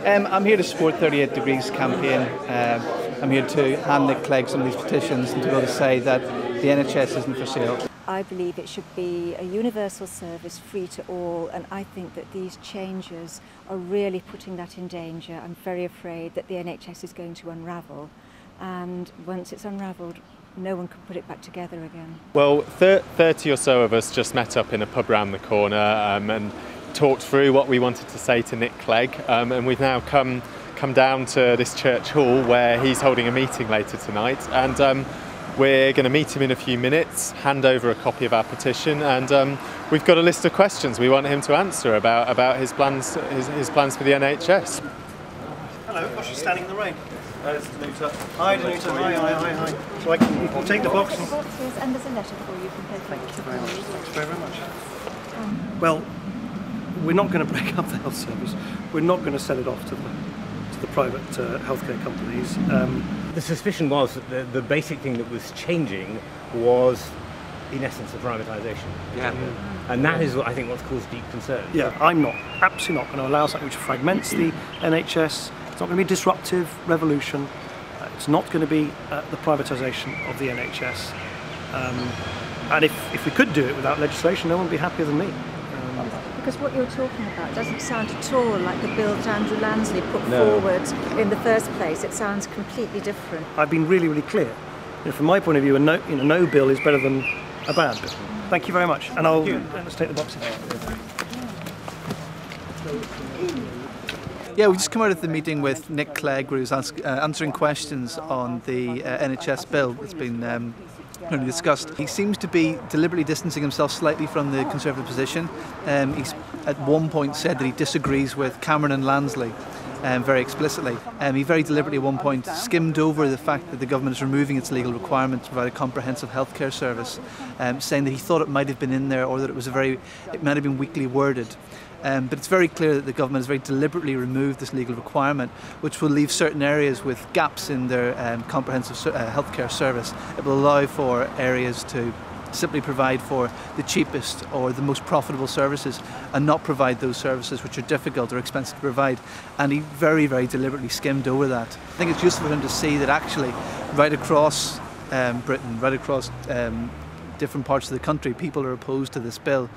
I'm here to support 38 Degrees campaign. I'm here to hand Nick Clegg some of these petitions and to be able to say that the NHS isn't for sale. I believe it should be a universal service, free to all, and I think that these changes are really putting that in danger. I'm very afraid that the NHS is going to unravel, and once it's unravelled, no one can put it back together again. Well, 30 or so of us just met up in a pub round the corner and talked through what we wanted to say to Nick Clegg, and we've now come down to this church hall where he's holding a meeting later tonight, and we're going to meet him in a few minutes, hand over a copy of our petition, and we've got a list of questions we want him to answer about his plans for the NHS. Hello, gosh, you're standing in the rain. It's Danuta. Hi, Danuta. Hi. So you can take the box. And there's a letter for you from Pope. Thank you very much. Thanks very much. Well, we're not going to break up the health service. We're not going to sell it off to the private healthcare companies. The suspicion was that the basic thing that was changing was, in essence, the privatisation. Yeah. And that is what I think what's caused deep concern. Yeah, I'm absolutely not going to allow something which fragments the NHS. It's not going to be a disruptive revolution. It's not going to be the privatisation of the NHS. And if we could do it without legislation, no one would be happier than me. Because what you're talking about doesn't sound at all like the bill that Andrew Lansley put forward in the first place. It sounds completely different. I've been really, really clear. From my point of view, no bill is better than a bad bill. Thank you very much. And let's take the boxes. Yeah, we just come out of the meeting with Nick Clegg, where he was answering questions on the NHS bill that's been discussed. He seems to be deliberately distancing himself slightly from the Conservative position. He's at one point said that he disagrees with Cameron and Lansley very explicitly. He very deliberately at one point skimmed over the fact that the government is removing its legal requirement to provide a comprehensive healthcare service, saying that he thought it might have been in there, or that it might have been weakly worded. But it's very clear that the government has very deliberately removed this legal requirement, which will leave certain areas with gaps in their comprehensive healthcare service. It will allow for areas to simply provide for the cheapest or the most profitable services and not provide those services which are difficult or expensive to provide. And he very, very deliberately skimmed over that. I think it's useful for him to see that actually right across Britain, right across different parts of the country, people are opposed to this bill.